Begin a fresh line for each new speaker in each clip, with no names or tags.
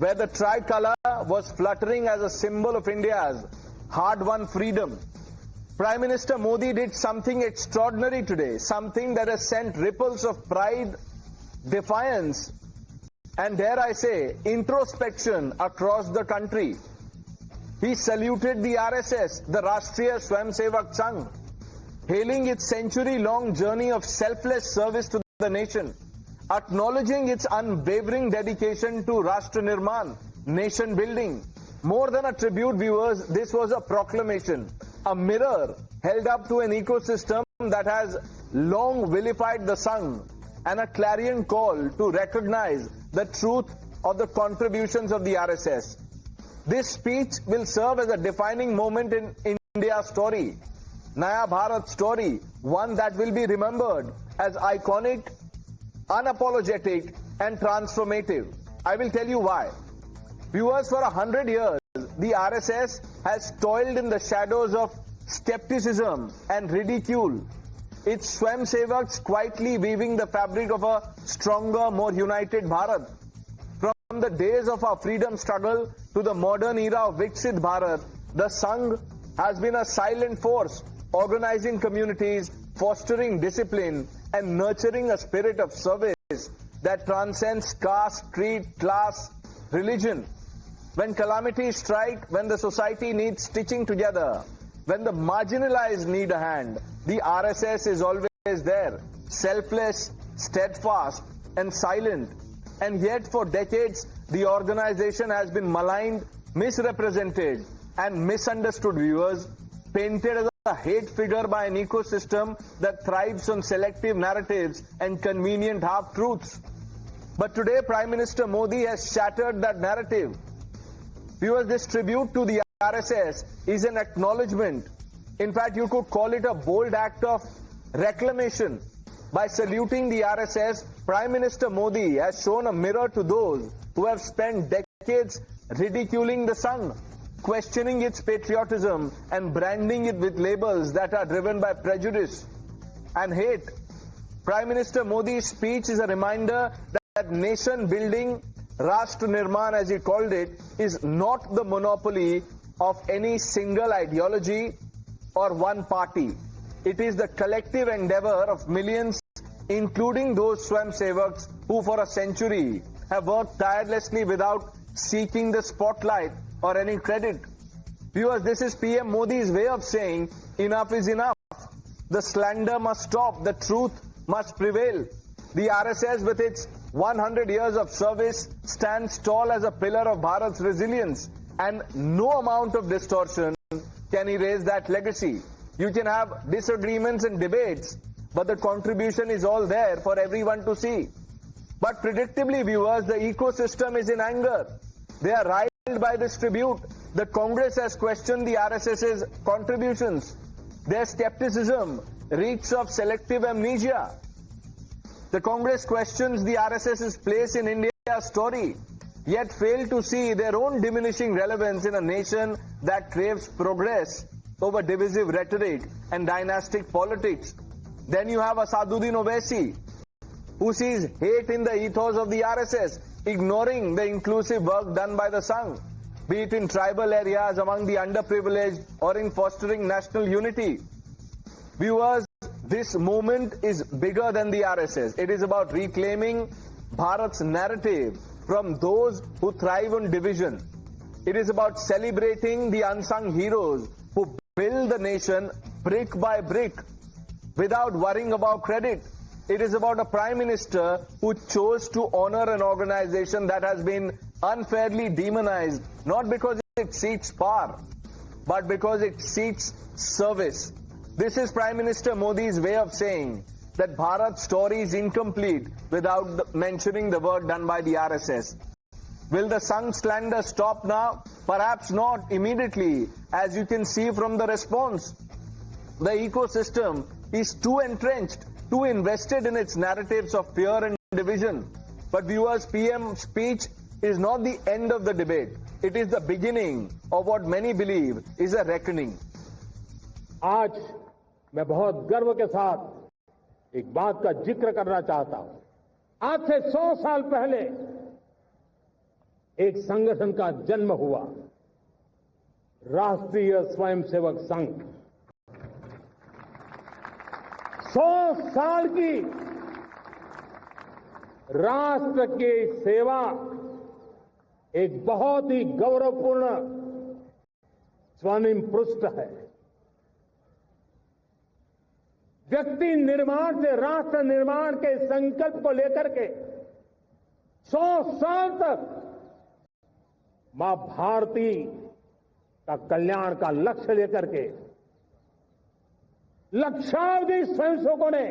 where the tricolour was fluttering as a symbol of India's hard-won freedom. Prime Minister Modi did something extraordinary today, something that has sent ripples of pride, defiance, and dare I say, introspection across the country. He saluted the RSS, the Rashtriya Swayamsevak Sangh, hailing its century-long journey of selfless service to the nation, acknowledging its unwavering dedication to Rashtra Nirman, nation building. More than a tribute, viewers, this was a proclamation, a mirror held up to an ecosystem that has long vilified the Sangh, and a clarion call to recognize the truth of the contributions of the RSS. This speech will serve as a defining moment in India's story, Naya Bharat story, one that will be remembered as iconic, unapologetic and transformative. I will tell you why. Viewers, for 100 years, the RSS has toiled in the shadows of skepticism and ridicule. Its Swayamsevaks quietly weaving the fabric of a stronger, more united Bharat. From the days of our freedom struggle to the modern era of Viksit Bharat, the Sangh has been a silent force, organizing communities, fostering discipline, and nurturing a spirit of service that transcends caste, creed, class, religion. When calamities strike, when the society needs stitching together, when the marginalized need a hand, the RSS is always there, selfless, steadfast, and silent. And yet for decades, the organization has been maligned, misrepresented, and misunderstood, viewers, painted as a hate figure by an ecosystem that thrives on selective narratives and convenient half-truths. But today, Prime Minister Modi has shattered that narrative. Viewers, this tribute to the RSS is an acknowledgement. In fact, you could call it a bold act of reclamation. By saluting the RSS, Prime Minister Modi has shown a mirror to those who have spent decades ridiculing the Sangh, questioning its patriotism and branding it with labels that are driven by prejudice and hate. Prime Minister Modi's speech is a reminder that nation building, Rashtra Nirman as he called it, is not the monopoly of any single ideology or one party. It is the collective endeavor of millions, including those Swayamsevaks who for a century have worked tirelessly without seeking the spotlight or any credit. Viewers, this is PM Modi's way of saying enough is enough. The slander must stop. The truth must prevail. The RSS, with its 100 years of service, stands tall as a pillar of Bharat's resilience, and no amount of distortion can erase that legacy. You can have disagreements and debates, but the contribution is all there for everyone to see. But predictably, viewers, the ecosystem is in anger. They are riled by this tribute. The Congress has questioned the RSS's contributions. Their skepticism reeks of selective amnesia. The Congress questions the RSS's place in India's story, yet fail to see their own diminishing relevance in a nation that craves progress over divisive rhetoric and dynastic politics. Then you have Asaduddin Owaisi, who sees hate in the ethos of the RSS, ignoring the inclusive work done by the Sangh, be it in tribal areas, among the underprivileged, or in fostering national unity. Viewers, this movement is bigger than the RSS. It is about reclaiming Bharat's narrative from those who thrive on division. It is about celebrating the unsung heroes who build the nation brick by brick without worrying about credit. It is about a Prime Minister who chose to honor an organization that has been unfairly demonized, not because it seeks power, but because it seeks service. This is Prime Minister Modi's way of saying that Bharat's story is incomplete without mentioning the work done by the RSS. Will the Sangh slander stop now? Perhaps not immediately, as you can see from the response. The ecosystem is too entrenched, too invested in its narratives of fear and division. But viewers, PM's speech is not the end of the debate. It is the beginning of what many believe is a reckoning.
आज मैं बहुत गर्व के साथ एक बात का जिक्र करना चाहता हूं। आज से 100 साल पहले एक संगठन का जन्म हुआ, राष्ट्रीय स्वयंसेवक संघ। 100 साल की राष्ट्र की सेवा एक बहुत ही गौरवपूर्ण स्वर्णिम पृष्ठ है। व्यक्ति निर्माण से राष्ट्र निर्माण के संकल्प को लेकर के 100 साल तक मां भारती का कल्याण का लक्ष्य लेकर के लक्षावधि स्वयंसेवकों ने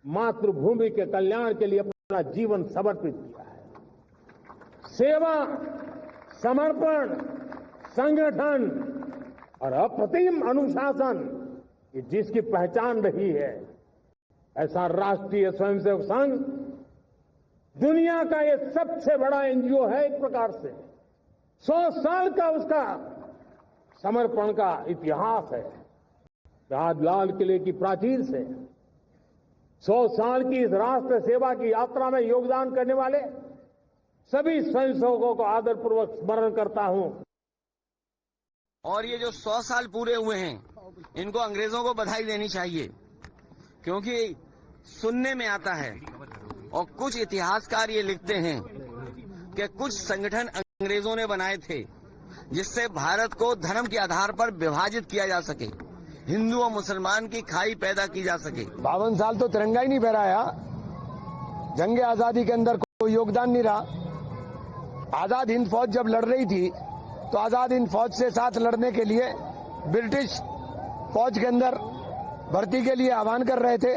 मातृभूमि के कल्याण के लिए अपना जीवन समर्पित किया है। सेवा, समर्पण, संगठन और अप्रतिम अनुशासन, ये जिसकी पहचान रही है, ऐसा राष्ट्रीय स्वयंसेवक संघ दुनिया का ये सबसे बड़ा एनजीओ है। एक प्रकार से 100 साल का उसका समर्पण का इतिहास है। आज लाल किले की प्राचीर से 100 साल की इस राष्ट्र सेवा की यात्रा में योगदान करने वाले सभी स्वयंसेवकों को आदरपूर्वक स्मरण करता हूं।
और ये जो 100 साल पूरे हुए हैं, इनको अंग्रेजों को बधाई देनी चाहिए, क्योंकि सुनने में आता है और कुछ इतिहासकार ये लिखते हैं कि कुछ संगठन अंग्रेजों ने बनाए थे जिससे भारत को धर्म के आधार पर विभाजित किया जा सके, हिंदू और मुसलमान की खाई पैदा की जा सके।
52 साल तो तिरंगा ही नहीं फहराया, जंग आजादी के अंदर कोई योगदान नहीं रहा। आजाद हिंद फौज जब लड़ रही थी तो आजाद हिंद फौज से साथ लड़ने के लिए ब्रिटिश फौज के अंदर भर्ती के लिए आह्वान कर रहे थे।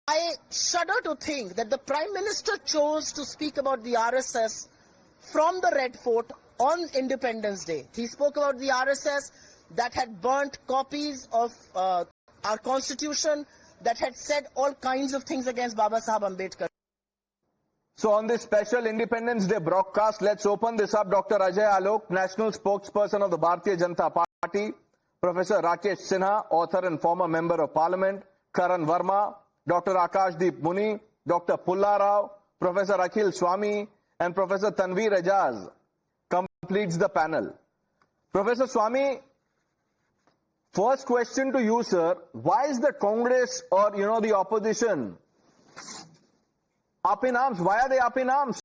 I shudder to think that the Prime Minister chose to speak about the RSS from the Red Fort on Independence Day. He spoke about the RSS that had burnt copies of our Constitution, that had said all kinds of things against Baba Sahib Ambedkar.
So on this special Independence Day broadcast, let's open this up. Dr. Ajay Alok, National Spokesperson of the Bharatiya Janata Party, Professor Rakesh Sinha, author and former Member of Parliament, Karan Verma, Dr. Akashdeep Muni, Dr. Pulla Rao, Professor Akhil Swami, and Professor Tanveer Ajaz completes the panel. Professor Swami, first question to you, sir. Why is the Congress or, the opposition up in arms? Why are they up in arms?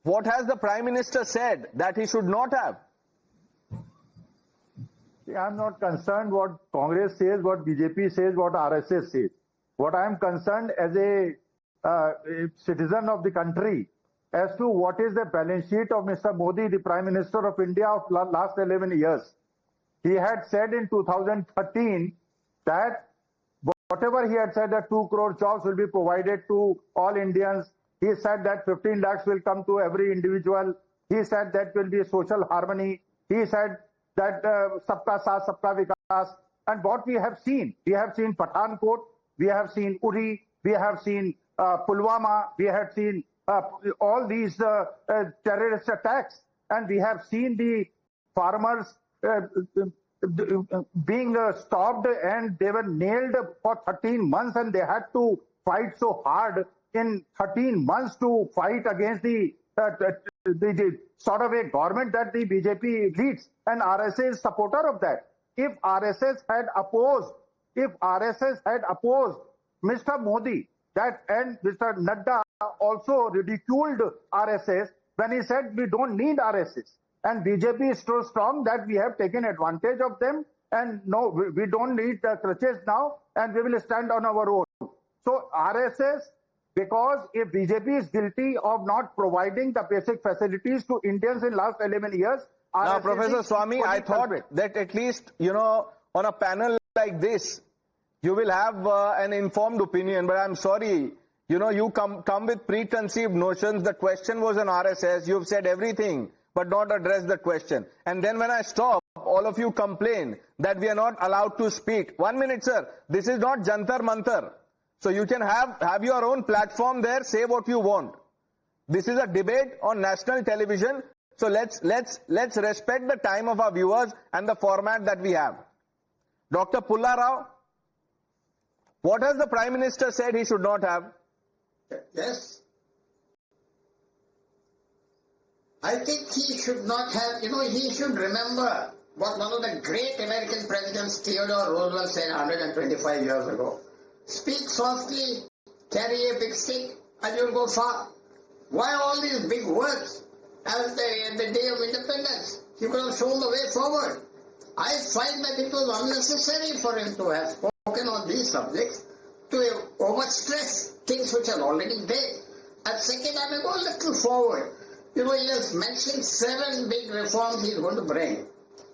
What has the Prime Minister said that he should not have?
See, I'm not concerned what Congress says, what BJP says, what RSS says. What I am concerned as a citizen of the country as to what is the balance sheet of Mr. Modi, the Prime Minister of India of last 11 years. He had said in 2013 that whatever he had said that 2 crore jobs will be provided to all Indians. He said that 15 lakhs will come to every individual. He said that will be social harmony. He said that sabka saath, sabka vikas. And what we have seen Pathankot, we have seen Uri, we have seen Pulwama, we have seen all these terrorist attacks, and we have seen the farmers being stopped, and they were nailed for 13 months, and they had to fight so hard in 13 months to fight against the sort of a government that the BJP leads, and RSS is supporter of that. If RSS had opposed Mr. Modi, that and Mr. Nadda also ridiculed RSS when he said we don't need RSS. And BJP is so strong that we have taken advantage of them, and no, we don't need the crutches now, and we will stand on our own. So RSS, because if BJP is guilty of not providing the basic facilities to Indians in last 11 years.
Now,
RSS
Professor Swami, I thought that at least, on a panel like this, you will have an informed opinion, but I'm sorry, you come with preconceived notions. The question was on RSS. You've said everything, but not addressed the question. And then when I stop, all of you complain that we are not allowed to speak. 1 minute, sir. This is not Jantar Mantar. So you can have your own platform there, say what you want. This is a debate on national television. So let's respect the time of our viewers and the format that we have. Dr. Pulla Rao, what has the Prime Minister said he should not have?
Yes. I think he should not have, he should remember what one of the great American presidents, Theodore Roosevelt, said 125 years ago. Speak softly, carry a big stick, and you'll go far. Why all these big words at the day of independence? He could have shown the way forward. I find that it was unnecessary for him to have spoken on these subjects, to overstress things which are already there. And second, I may go a little forward. He has mentioned 7 big reforms he's going to bring. And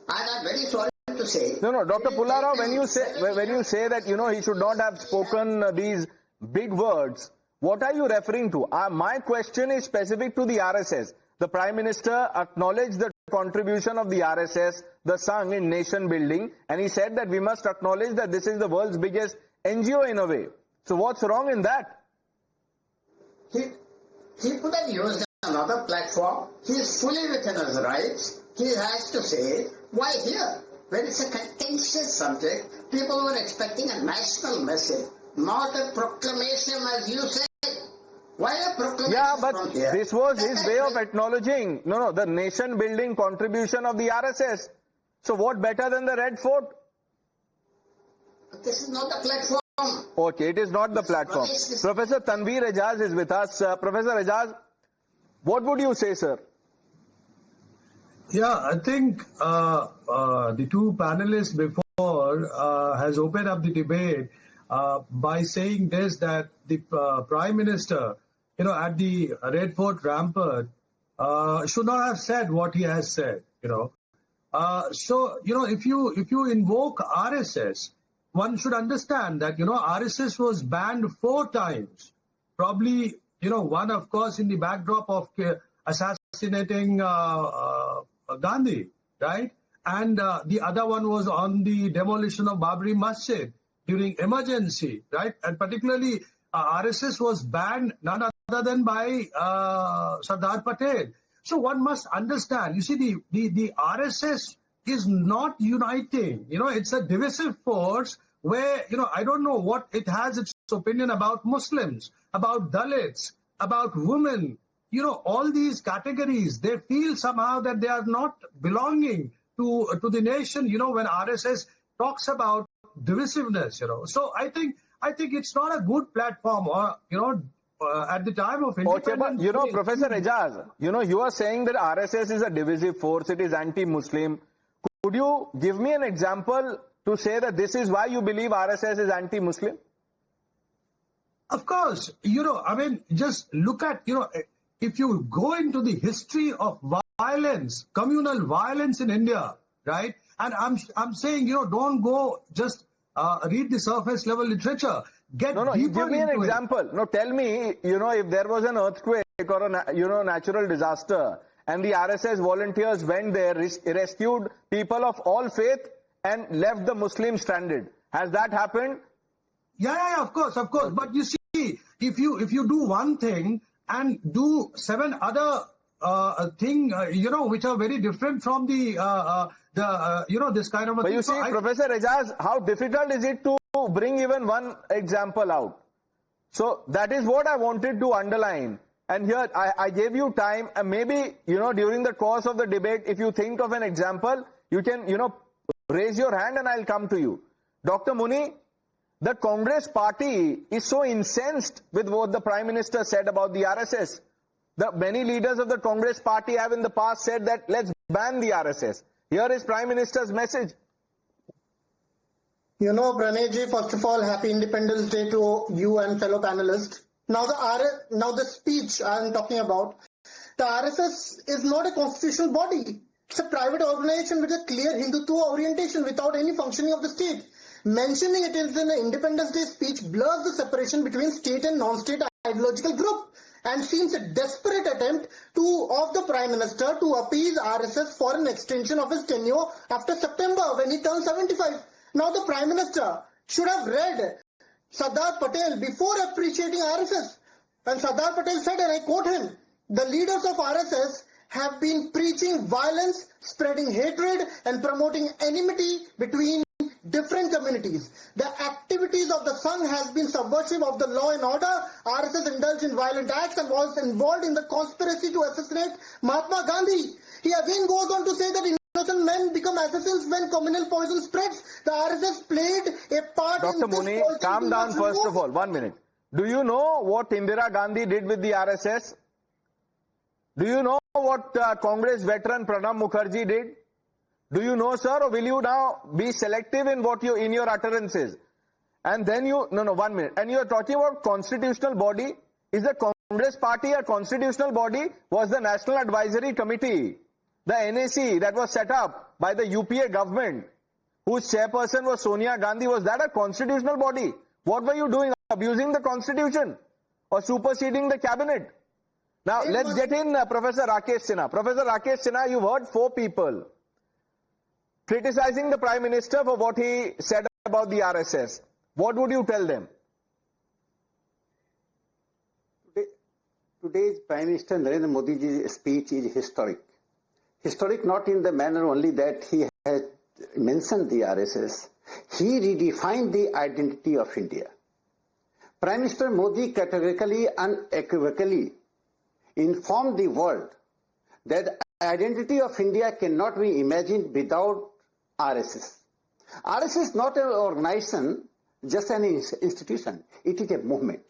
I'm very sorry to say.
No, Dr. Pullarao, when you say that, he should not have spoken these big words, what are you referring to? My question is specific to the RSS. The Prime Minister acknowledged the contribution of the RSS, the Sangh, in nation building, and he said that we must acknowledge that this is the world's biggest NGO in a way. So what's wrong in that?
He could have used another platform. He is fully within his rights. He has to say, why here? When it's a contentious subject, people were expecting a national message, not a proclamation as you said. Why a proclamation?
Yeah, but
from here?
This was his way of acknowledging, the nation building contribution of the RSS. So what better than the Red Fort?
This is not the platform.
Okay, it is not the platform. Professor Tanveer Ejaz is with us. Professor Ejaz, what would you say, sir?
Yeah, I think the two panelists before has opened up the debate by saying this, that the Prime Minister, at the Red Fort rampart, should not have said what he has said, So, if you invoke RSS, one should understand that, RSS was banned 4 times. Probably, one, of course, in the backdrop of assassinating Gandhi, right? And the other one was on the demolition of Babri Masjid during emergency, right? And particularly, RSS was banned none other than by Sardar Patel. So one must understand, you see, the RSS is not uniting. It's a divisive force where, I don't know what it has its opinion about Muslims, about Dalits, about women, all these categories. They feel somehow that they are not belonging to the nation, when RSS talks about divisiveness, So I think it's not a good platform, or, at the time of independence.
Okay, but, Professor Ejaz, you are saying that RSS is a divisive force, it is anti-Muslim. Could you give me an example to say that this is why you believe RSS is anti-Muslim?
Of course, just look at, if you go into the history of violence, communal violence in India, right? And I'm saying, don't go just read the surface level literature. Get
No,
deeper
give me an
into
example.
it.
No, tell me, if there was an earthquake or a natural disaster, and the RSS volunteers went there, rescued people of all faith, and left the Muslims stranded. Has that happened?
Yeah, of course. But you see, if you do one thing and do 7 other thing, which are very different from the this kind of a
But
thing.
you see, Professor Ejaz, how difficult is it to bring even one example out? So that is what I wanted to underline. And here, I gave you time, and maybe, during the course of the debate, if you think of an example, you can, raise your hand and I'll come to you. Dr. Muni, the Congress party is so incensed with what the Prime Minister said about the RSS. The many leaders of the Congress party have in the past said that let's ban the RSS. Here is Prime Minister's message.
Pranesh ji, first of all, happy Independence Day to you and fellow panelists. Now the speech I am talking about, the RSS is not a constitutional body. It's a private organization with a clear Hindutva orientation without any functioning of the state. Mentioning it in an Independence Day speech blurs the separation between state and non-state ideological group and seems a desperate attempt of the Prime Minister to appease RSS for an extension of his tenure after September when he turned 75. Now the Prime Minister should have read Sardar Patel before appreciating RSS. And Sardar Patel said, and I quote him, "The leaders of RSS have been preaching violence, spreading hatred and promoting enmity between different communities. The activities of the Sangh has been subversive of the law and order. RSS indulged in violent acts and was involved in the conspiracy to assassinate Mahatma Gandhi. He again goes on to say that innocent men become assassins when communal poison spreads. The RSS played a part in
Dr.
this
Muni,
poison.
calm down first of all. 1 minute. Do you know what Indira Gandhi did with the RSS? Do you know what Congress veteran Pranab Mukherjee did? Do you know, sir, or will you now be selective in what you in your utterances? And then you 1 minute. And you are talking about constitutional body. Is the Congress party a constitutional body? Was the National Advisory Committee, the NAC that was set up by the UPA government, whose chairperson was Sonia Gandhi, was that a constitutional body? What were you doing? Abusing the constitution or superseding the cabinet? Now, let's get in Professor Rakesh Sinha. Professor Rakesh Sinha, you've heard 4 people criticizing the Prime Minister for what he said about the RSS. What would you tell them?
Today's Prime Minister Narendra Modi's speech is historic. Historic not in the manner only that he has mentioned the RSS. He redefined the identity of India. Prime Minister Modi categorically, unequivocally informed the world that the identity of India cannot be imagined without RSS. RSS is not an organization, just an institution. It is a movement.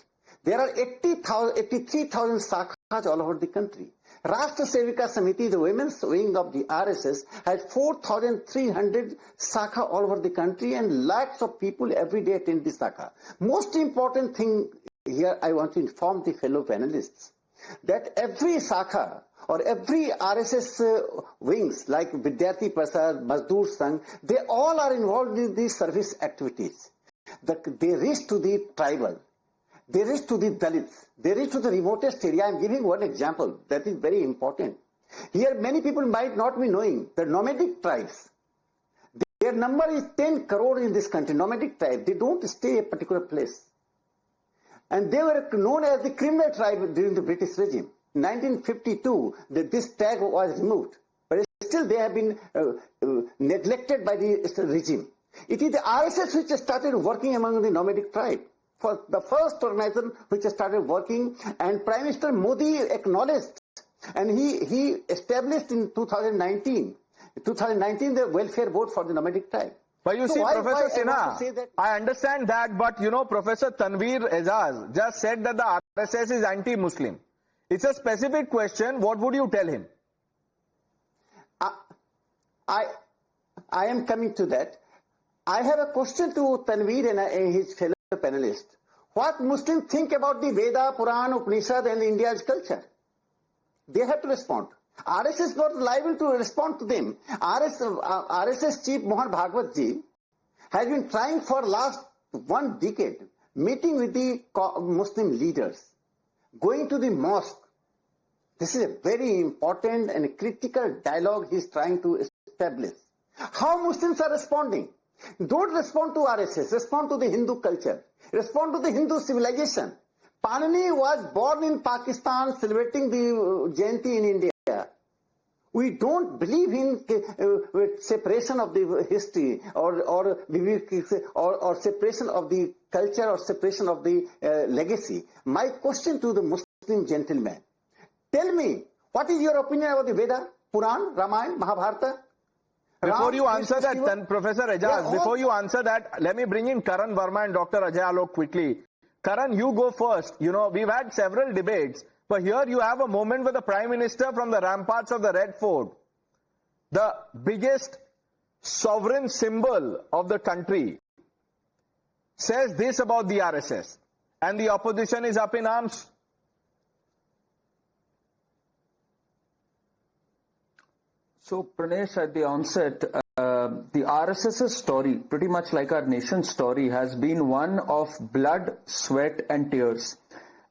There are 83,000 sakhas all over the country. Rashtra Sevika Samiti, the women's wing of the RSS, has 4,300 sakha all over the country, and lakhs of people every day attend the sakha. Most important thing here, I want to inform the fellow panelists that every sakha or every RSS wings like Vidyarthi Prasad, Mazdoor Sangh, they all are involved in these service activities. They reach to the tribal. They reach to the Dalits. They reach to the remotest area. I am giving one example that is very important. Here many people might not be knowing the nomadic tribes. Their number is 10 crore in this country, nomadic tribe. They don't stay a particular place. And they were known as the criminal tribe during the British regime. In 1952, this tag was removed. But still they have been neglected by the regime. It is the RSS which started working among the nomadic tribe. For the first organization which started working, and Prime Minister Modi acknowledged, and he established in 2019 the welfare board for the nomadic tribe.
But you see, Professor Sinha, I understand that, but you know, Professor Tanveer Aizaz just said that the RSS is anti-Muslim. It's a specific question. What would you tell him?
I am coming to that. I have a question to Tanveer and his fellow panelists. What Muslims think about the Veda, Puran, Upanishad and India's culture? They have to respond. RSS is not liable to respond to them. RSS chief Mohan Bhagwat ji has been trying for last 1 decade, meeting with the Muslim leaders, going to the mosque. This is a very important and critical dialogue he is trying to establish. How Muslims are responding? Don't respond to RSS, respond to the Hindu culture, respond to the Hindu civilization. Panini was born in Pakistan celebrating the Jayanti in India. We don't believe in separation of the history or separation of the culture or separation of the legacy. My question to the Muslim gentleman, tell me, what is your opinion about the Veda, Puran, Ramayana, Mahabharata?
Before you answer that, Professor Aizaz, before you answer that, let me bring in Karan Verma and Dr. Ajay Alok quickly. Karan, you go first. You know, we've had several debates, but here you have a moment where the Prime Minister from the ramparts of the Red Fort, the biggest sovereign symbol of the country, says this about the RSS, and the opposition is up in arms.
So, Pranesh, at the onset, the RSS's story, pretty much like our nation's story, has been one of blood, sweat and tears.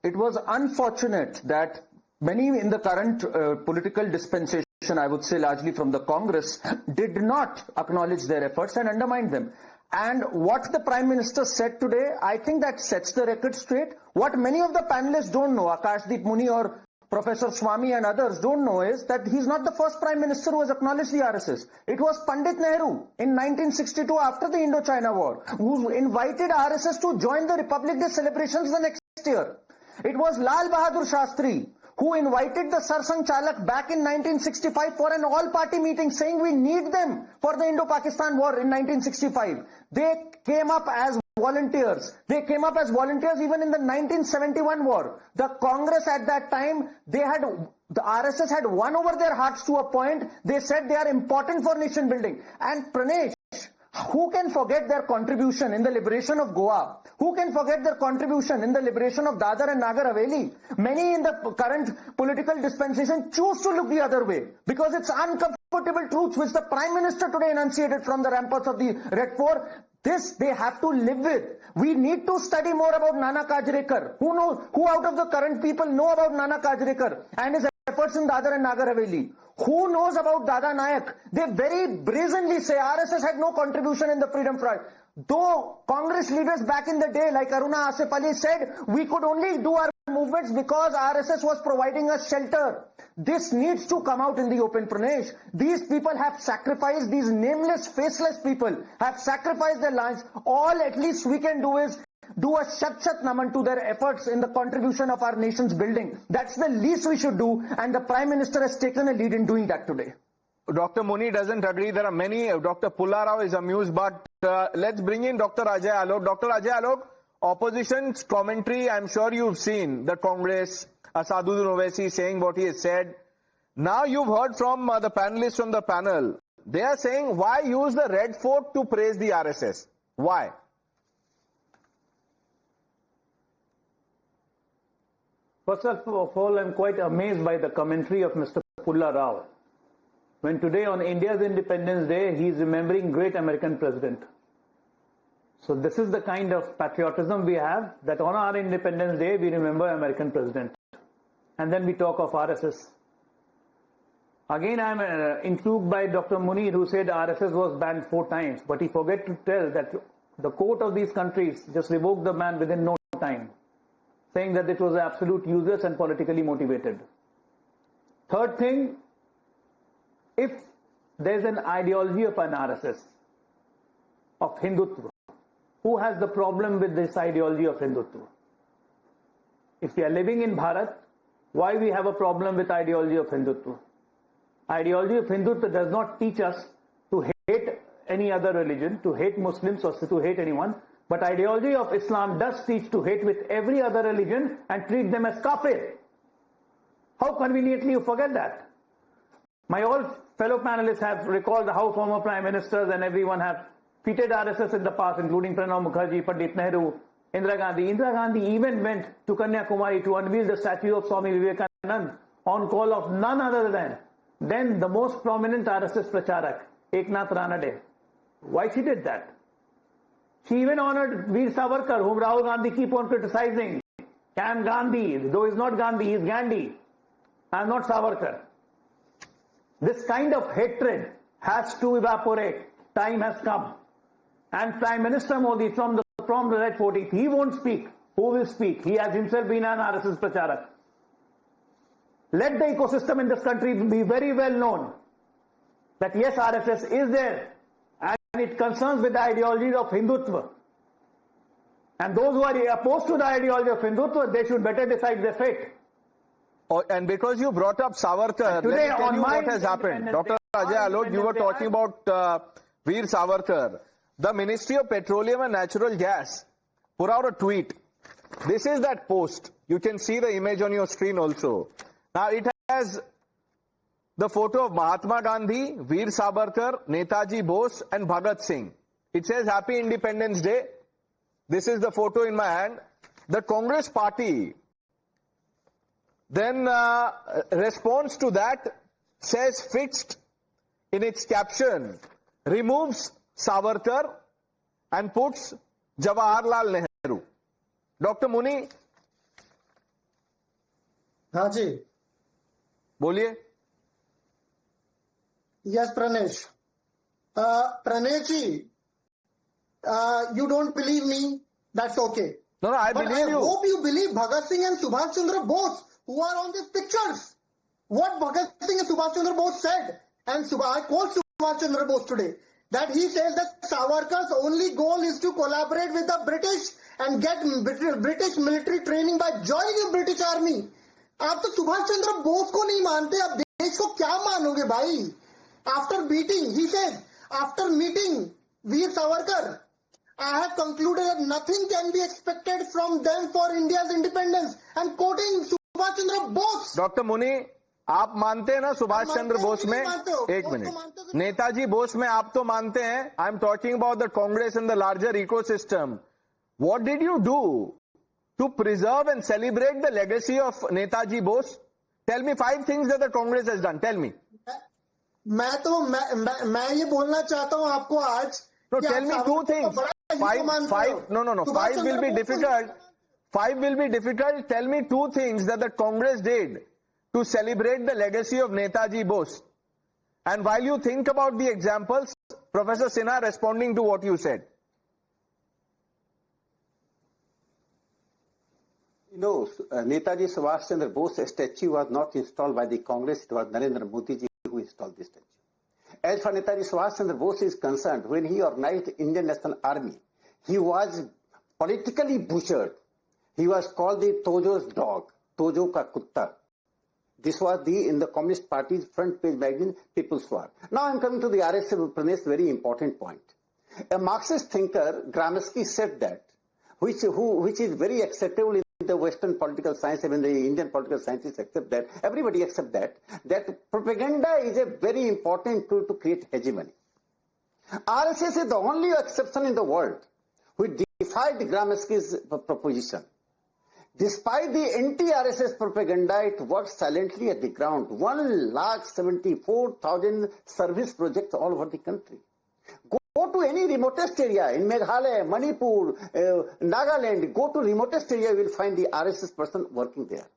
It was unfortunate that many in the current political dispensation, I would say largely from the Congress, did not acknowledge their efforts and undermined them. And what the Prime Minister said today, I think that sets the record straight. What many of the panelists don't know, Akashdeep Muni or Professor Swami and others don't know is that he's not the first Prime Minister who has acknowledged the RSS. It was Pandit Nehru in 1962 after the Indo-China War who invited RSS to join the Republic Day celebrations the next year. It was Lal Bahadur Shastri who invited the Sarsang Chalak back in 1965 for an all-party meeting saying we need them for the Indo-Pakistan War in 1965. They came up as volunteers. They came up as volunteers even in the 1971 war. The Congress at that time, the RSS had won over their hearts to a point. They said they are important for nation building. And Pranesh, who can forget their contribution in the liberation of Goa? Who can forget their contribution in the liberation of Dadar and Nagar Haveli? Many in the current political dispensation choose to look the other way because it's uncomfortable truths which the Prime Minister today enunciated from the ramparts of the Red Fort. This they have to live with. We need to study more about Nana Kajrekar. Who knows? Who out of the current people know about Nana Kajrekar and his efforts in Dadar and Nagar Haveli? Who knows about Dada Nayak? They very brazenly say RSS had no contribution in the freedom fight. Though Congress leaders back in the day like Aruna Asif Ali said, we could only do our movements because RSS was providing us shelter. This needs to come out in the open, Pranesh. These people have sacrificed, these nameless, faceless people have sacrificed their lives. All at least we can do is do a Shat Naman to their efforts in the contribution of our nation's building. That's the least we should do, and the Prime Minister has taken a lead in doing that today.
Dr. Muni doesn't agree. There are many. Dr. Pullarao is amused, but let's bring in Dr. Ajay Alok. Dr. Ajay Alok, opposition's commentary, I'm sure you've seen the Congress, Asaduddin Owaisi saying what he has said. Now you've heard from the panelists from the panel. They are saying, why use the Red Fort to praise the RSS? Why?
First of all, I'm quite amazed by the commentary of Mr. Pullarao. When today on India's Independence Day, he is remembering great American president. So this is the kind of patriotism we have, that on our Independence Day, we remember American president. And then we talk of RSS. Again, I'm intrigued by Dr. Munir, who said RSS was banned 4 times. But he forgot to tell that the court of these countries just revoked the ban within no time, saying that it was absolute useless and politically motivated. Third thing, if there's an ideology of an RSS, of Hindutva, who has the problem with this ideology of Hindutva? If we are living in Bharat, why we have a problem with ideology of Hindutva? Ideology of Hindutva does not teach us to hate any other religion, to hate Muslims or to hate anyone, but ideology of Islam does teach to hate with every other religion and treat them as kafir. How conveniently you forget that? My all fellow panelists have recalled how former prime ministers and everyone have treated RSS in the past, including Pranab Mukherjee, Pandit Nehru, Indira Gandhi. Indira Gandhi even went to Kanyakumari to unveil the statue of Swami Vivekanand on call of none other than the most prominent RSS pracharak, Eknath Ranade. Why she did that? She even honored Veer Savarkar, whom Rahul Gandhi keep on criticizing. Cam Gandhi, though he's not Gandhi, he's Gandhi. I'm not Savarkar. This kind of hatred has to evaporate. Time has come. And Prime Minister Modi from the Red Fort, if he won't speak, who will speak? He has himself been an RSS pracharak. Let the ecosystem in this country be very well known that yes, RSS is there and it concerns with the ideology of Hindutva. And those who are opposed to the ideology of Hindutva, they should better decide their fate.
Oh, and because you brought up Savarkar,
today,
let me tell you what has happened. Dr. Ajay Alok, you were talking about Veer Savarkar. The Ministry of Petroleum and Natural Gas put out a tweet. This is that post. You can see the image on your screen also. Now it has the photo of Mahatma Gandhi, Veer Savarkar, Netaji Bose and Bhagat Singh. It says Happy Independence Day. This is the photo in my hand. The Congress party then responds to that, says fixed in its caption, removes Savarkar and puts Jawaharlal Nehru. Dr. Muni.
हाँ जी.
बोलिए.
Yes, Pranesh. Pranesh ji, you don't believe me, that's okay.
No, I
but
believe you.
I hope you believe Bhagat Singh and Subhas Chandra Bose, who are on these pictures. What Bhagat Singh and Subhas Chandra Bose said, and I quote Subhas Chandra Bose today, that he says that Savarkar's only goal is to collaborate with the British and get British military training by joining the British army. आप तो सुभाष चंद्र बोस को नहीं मानते, आप देश को क्या मानोगे भाई? After beating, he said, after meeting Veer Savarkar, I have concluded that nothing can be expected from them for India's independence. And quoting Subhash Chandra Bose.
Doctor मुनि, आप मानते हैं ना सुभाष चंद्र बोस में? एक मिनट, नेताजी बोस में आप तो मानते हैं. I am talking about the Congress in the larger ecosystem. What did you do to preserve and celebrate the legacy of Netaji Bose? Tell me 5 things that the Congress has done. Tell me.
मैं ये बोलना चाहता हूं आपको आज.
No, tell me 2 things. 5 will be difficult. 5 will be difficult. Tell me 2 things that the Congress did to celebrate the legacy of Netaji Bose. And while you think about the examples, Professor Sinha responding to what you said.
You know, Netaji Subhash Chandra Bose statue was not installed by the Congress. It was Narendra Modi ji who installed the statue. As far as Netaji Subhash Chandra Bose is concerned, when he organized Indian National Army, he was politically butchered. He was called the Tojo's dog, Tojo ka kutta. This was in the Communist Party's front page magazine, People's War. Now I am coming to the RSS, Pranesh, very important point. A Marxist thinker, Gramsci, said that, which is very acceptable in the Western political science, even the Indian political scientists accept that, everybody accept that propaganda is a very important tool to create hegemony. RSS is the only exception in the world which defied Gramsci's proposition. Despite the anti-RSS propaganda, it works silently at the ground. 1,74,000 service projects all over the country. Go to any remotest area in Meghalaya, Manipur, Nagaland, go to remotest area, you will find the RSS person working there.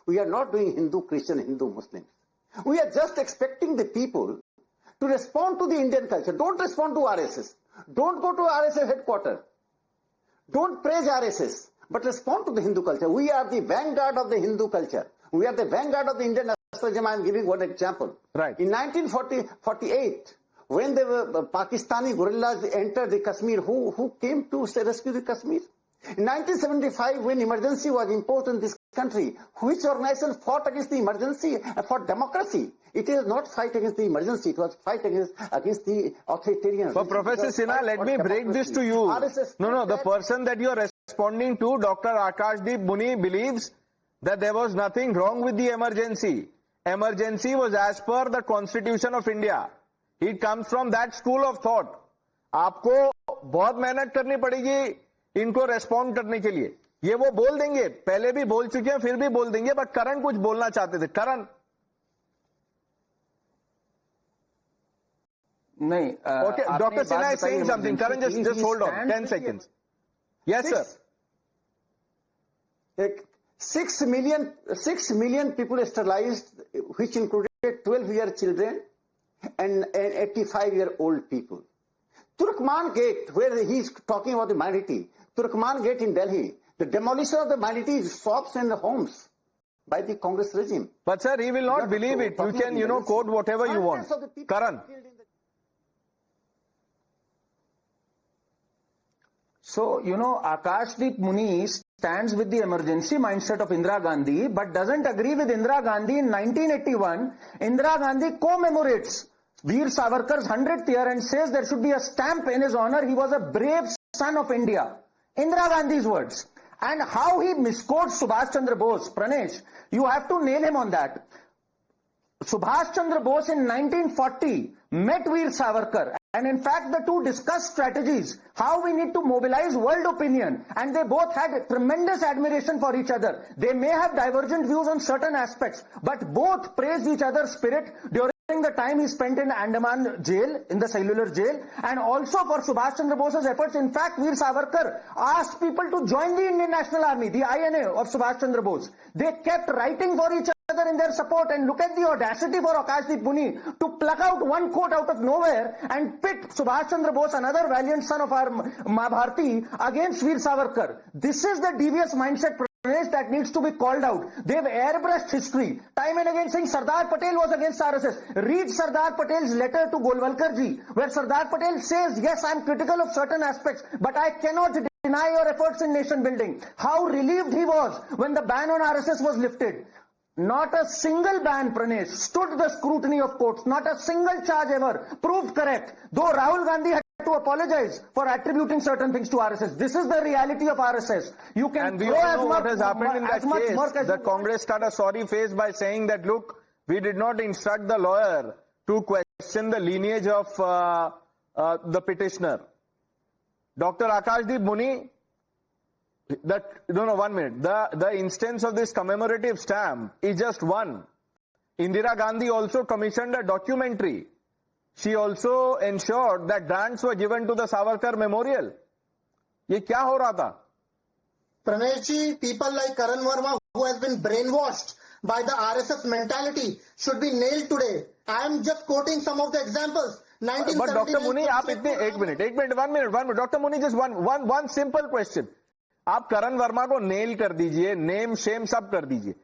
We are not doing Hindu, Christian, Hindu, Muslims. We are just expecting the people to respond to the Indian culture. Don't respond to RSS. Don't go to RSS headquarters. Don't praise RSS, but respond to the Hindu culture. We are the vanguard of the Hindu culture. We are the vanguard of the Indian nationalism. I am giving one example.
Right.
In 1948, when the Pakistani guerrillas entered the Kashmir, who came to rescue the Kashmir? In 1975, when emergency was imposed in this country, which organization fought against the emergency for democracy? It is not fight against the emergency, it was fight against the authoritarian.
So Professor Sinha, let me break this to you. No, the person that you are responding to, Dr. Akashdeep Muni, believes that there was nothing wrong with the emergency. Emergency was as per the Constitution of India. It comes from that school of thought. आपको बहुत मेहनत करनी पड़ेगी इनको respond करने के लिए. ये वो बोल देंगे, पहले भी बोल चुके हैं, फिर भी बोल देंगे, बट करण कुछ बोलना चाहते थे. करण.
नहीं.
Okay, Dr. Sinha is saying something. Karan, just hold on. 10 seconds. Yes, sir.
6 million people sterilized, which included 12-year children and 85-year-old people. Turkman Gate, where he is talking about the minority, Turkman Gate in Delhi, the demolition of the minority shops and homes by the Congress regime.
But sir, he will not believe it. You can, quote whatever you want. Karan.
So, Akashdeep Muni stands with the emergency mindset of Indira Gandhi, but doesn't agree with Indira Gandhi. In 1981, Indira Gandhi commemorates Veer Savarkar's 100th year and says there should be a stamp in his honor. He was a brave son of India. Indira Gandhi's words. And how he misquotes Subhas Chandra Bose. Pranesh, you have to nail him on that. Subhas Chandra Bose in 1940 met Veer Savarkar, and in fact the two discussed strategies, how we need to mobilize world opinion, and they both had tremendous admiration for each other. They may have divergent views on certain aspects, but both praised each other's spirit during the time he spent in Andaman jail, in the cellular jail, and also for Subhas Chandra Bose's efforts. In fact, Veer Savarkar asked people to join the Indian National Army, the INA of Subhas Chandra Bose. They kept writing for each other in their support, and look at the audacity for Akashdeep Muni to pluck out one quote out of nowhere and pit Subhas Chandra Bose, another valiant son of our Mahabharati, against Veer Savarkar. This is the devious mindset
Pranesh, that needs to be called out. They've airbrushed history time and again saying Sardar Patel was against RSS. Read Sardar Patel's letter to Golwalkar ji, where Sardar Patel says, yes, I'm critical of certain aspects, but I cannot deny your efforts in nation building. How relieved he was when the ban on RSS was lifted. Not a single ban, Pranesh, stood the scrutiny of courts. Not a single charge ever proved correct. Though Rahul Gandhi had to apologize for attributing certain things to RSS. This is the reality of RSS. You can
and we all know what has happened in that case. The Congress cut a sorry face by saying that, look, we did not instruct the lawyer to question the lineage of the petitioner. Dr. Akashdeep Muni, one minute. The instance of this commemorative stamp is just one. Indira Gandhi also commissioned a documentary. She also ensured that grants were given to the Savarkar Memorial. ये क्या हो रहा था?
Pranesh ji, people like Karan Verma, who has been brainwashed by the RSS mentality, should be nailed today. I am just quoting some of the examples.
But Dr. Muni, आप इतने one minute. Dr. Muni, just one simple question. आप करण वर्मा को nail कर दीजिए, name Shem सब कर दीजिए.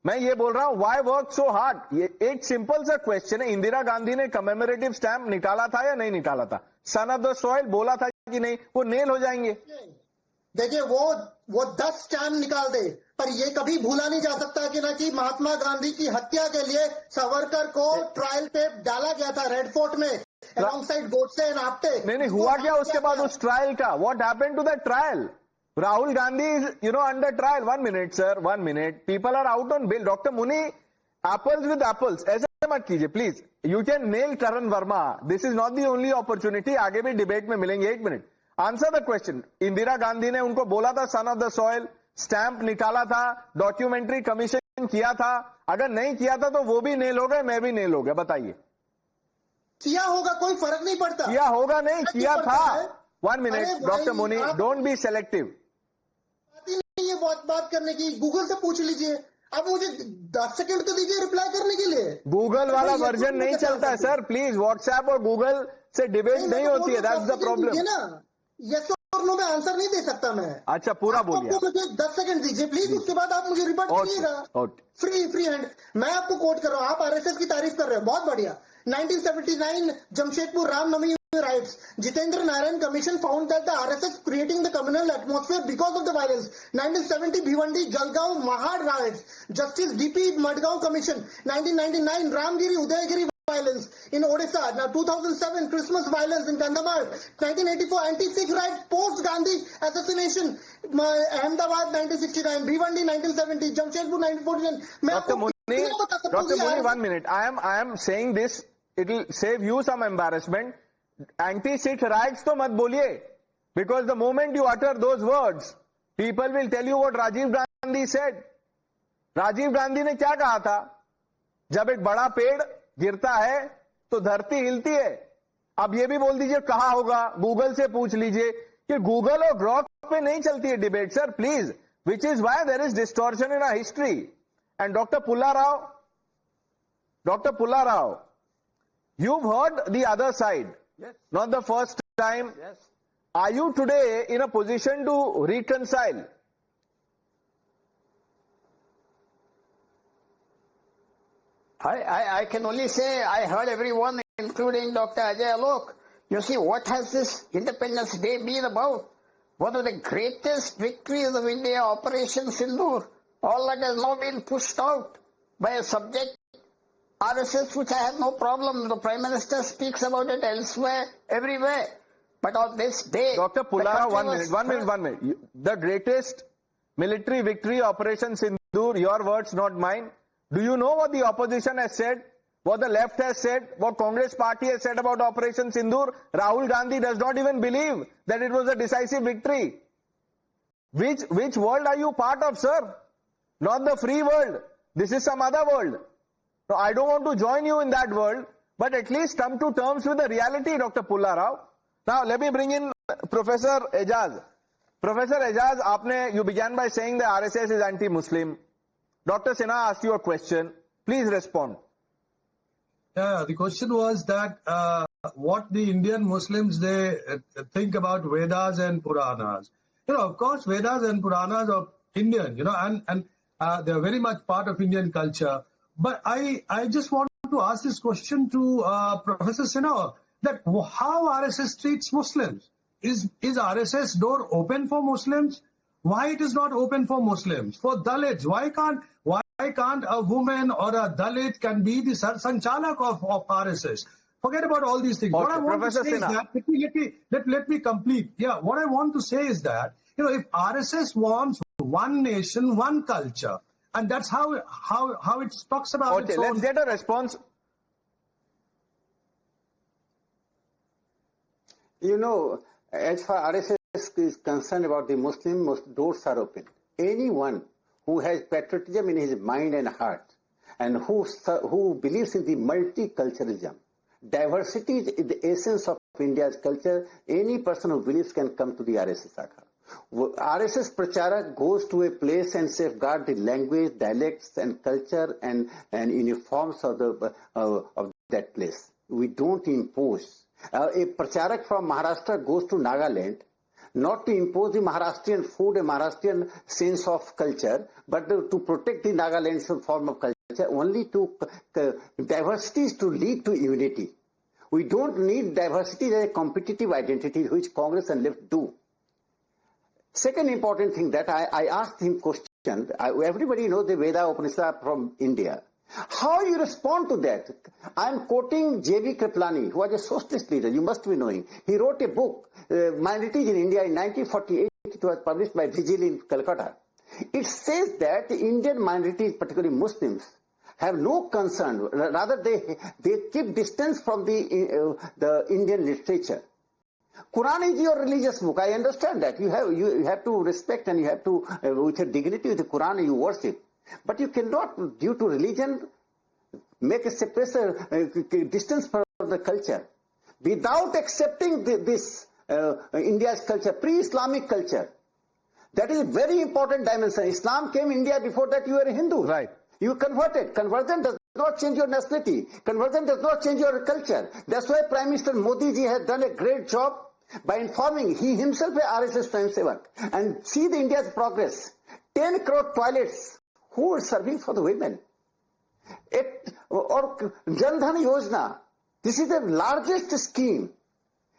मैं ये बोल रहा हूं, why work so hard? ये एक सिंपल सा क्वेश्चन है. इंदिरा गांधी ने कमेमोरेटिव स्टैम्प निकाला था या नहीं निकाला था? सन ऑफ द सॉइल बोला था कि नहीं? वो नेल हो जाएंगे.
देखिए वो 10 स्टैम्प निकाल दे, पर ये कभी भूला नहीं जा सकता कि ना कि महात्मा गांधी की हत्या के लिए सावरकर को ट्रायल पे डाला गया था रेड फोर्ट में, अलोंगसाइड गोडसे एंड आप्टे.
नहीं हुआ क्या उसके बाद उस ट्रायल का? What happened to that trial? Rahul Gandhi is, under trial. 1 minute, sir. 1 minute. People are out on bail. Dr. Muni, apples with apples. ऐसे मत कीजिए, please. You can nail Karan Verma. This is not the only opportunity. आगे भी debate में मिलेंगे. 1 minute. Answer the question. Indira Gandhi ने उनको बोला था son of the soil, stamp निकाला था, डॉक्यूमेंट्री कमीशन किया था. अगर नहीं किया था तो वो भी नेल हो गए, मैं भी नेल हो गया. बताइए.
किया होगा, कोई फर्क नहीं पड़ता.
किया होगा नहीं, किया था. 1 minute. Dr. Muni, don't be selective.
ये बात करने की गूगल से पूछ लीजिए. अब मुझे 10 सेकंड तो दीजिए रिप्लाई करने के लिए.
गूगल वाला वर्जन नहीं चलता है सर. प्लीज व्हाट्सएप और गूगल से डिबेट नहीं होती है. That's the problem.
यस और नो में आंसर नहीं दे सकता मैं.
अच्छा पूरा बोलिए.
मुझे 10 सेकंड दीजिए प्लीज, उसके बाद आप मुझे रिपोर्ट कीजिएगा. Free hand. मैं आपको कोट कर रहा हूँ, आप आरएसएस की तारीफ कर रहे हो, बहुत बढ़िया. 1979 Jamshedpur Ramnavami rights. Jitendra Narayan Commission found that the RSS creating the communal atmosphere because of the violence. 1970 Bhiwandi Jalgaon Mahad riots. Justice D.P. Madgaon Commission. 1999 Ramgiri Udayagiri violence in Odisha. Now 2007 Christmas violence in Kandhamar. 1984 anti-Sikh riots post Gandhi assassination. Ahmedabad 1969. Bhiwandi 1970. Jamshedpur 1949.
Dr. Muni, 1 minute. I am saying this. It will save you some embarrassment. Anti-Sikh riots तो मत बोलिए, because the moment you utter those words, people will tell you what Rajiv Gandhi said. Rajiv Gandhi ने क्या कहा था? जब एक बड़ा पेड़ गिरता है तो धरती हिलती है. अब ये भी बोल दीजिए कहा होगा, गूगल से पूछ लीजिए. कि गूगल और ग्लॉक पे नहीं चलती है debate sir, please. Which is why there is distortion in our history. And doctor Pulla Rao, you've heard the other side. Yes. Not the first time. Yes. Are you today in a position to reconcile?
I can only say I heard everyone, including Dr. Ajay Alok. You see, what has this Independence Day been about? One of the greatest victories of India, Operation Sindoor. All that has now been pushed out by a subject, RSS, which I have no problem. The Prime Minister speaks about it elsewhere, everywhere. But on this day...
Dr. Pullara, 1 minute. The greatest military victory, Operation Sindoor, your words, not mine. Do you know what the opposition has said? What the left has said? What Congress party has said about Operation Sindoor? Rahul Gandhi does not even believe that it was a decisive victory. Which world are you part of, sir? Not the free world. This is some other world. So I don't want to join you in that world, but at least come to terms with the reality, Dr. Pulla Rao. Now let me bring in Professor Ejaz. Professor Ejaz, you began by saying the RSS is anti-Muslim. Dr. Sinha asked you a question. Please respond.
Yeah, the question was that what the Indian Muslims, they think about Vedas and Puranas. Of course, Vedas and Puranas Indian, and they're very much part of Indian culture. But I just want to ask this question to Professor Sinha, that how RSS treats Muslims. Is RSS door open for Muslims? Why it is not open for Muslims? For Dalits, why can't a woman or a Dalit can be the Sanchalak of RSS? Forget about all these things.
Okay,
What I want
Professor
to say
Sinha.
is that, let me complete. Yeah, what I want to say is that, if RSS wants one nation, one culture, and that's how it talks about
Okay,
its
let's
own.
get a response.
As far as RSS is concerned about the Muslim, doors are open. Anyone who has patriotism in his mind and heart, and who believes in the multiculturalism, diversity is the essence of India's culture. Any person who believes can come to the RSS Shakha. RSS Pracharak goes to a place and safeguard the language, dialects, and culture and uniforms of that place. We don't impose. A Pracharak from Maharashtra goes to Nagaland, not to impose the Maharashtrian food, a Maharashtrian sense of culture, but to protect the Nagaland's form of culture. Only to diversity is to lead to unity. We don't need diversity as a competitive identity, which Congress and left do. Second important thing that I asked him question, everybody knows the Veda Upanishad from India. How you respond to that? I am quoting J.V. Kripalani, who was a socialist leader, you must be knowing. He wrote a book, Minorities in India, in 1948. It was published by Vigil in Calcutta. It says that the Indian minorities, particularly Muslims, have no concern. Rather, they keep distance from the Indian literature. Quran is your religious book. I understand that. You have to respect, and you have to, with a dignity, with the Quran you worship. But you cannot, due to religion, make a separation, distance from the culture. Without accepting this India's culture, pre-Islamic culture. That is a very important dimension. Islam came in India, before that you were a Hindu.
Right.
You converted. Conversion does not change your nationality. Conversion does not change your culture. That's why Prime Minister Modi ji has done a great job by informing. He himself is RSS Prime Sevak. And see the India's progress. 10 crore toilets. Who is serving for the women? Or Jan Dhan Yojana. This is the largest scheme.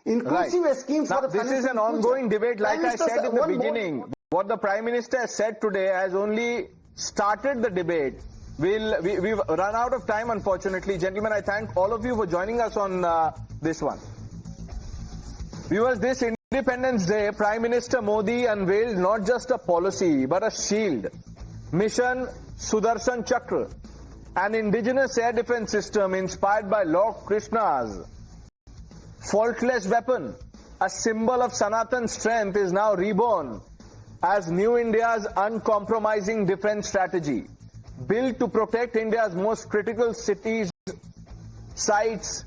Inclusive scheme for
now,
the
this is an ongoing debate, like I said in the beginning. What the Prime Minister has said today has only started the debate. We've run out of time, unfortunately. Gentlemen, I thank all of you for joining us on this one. Viewers, this Independence Day, Prime Minister Modi unveiled not just a policy, but a shield. Mission Sudarshan Chakra, an indigenous air defense system inspired by Lord Krishna's faultless weapon, a symbol of Sanatan strength, is now reborn as New India's uncompromising defense strategy, built to protect India's most critical cities, sites,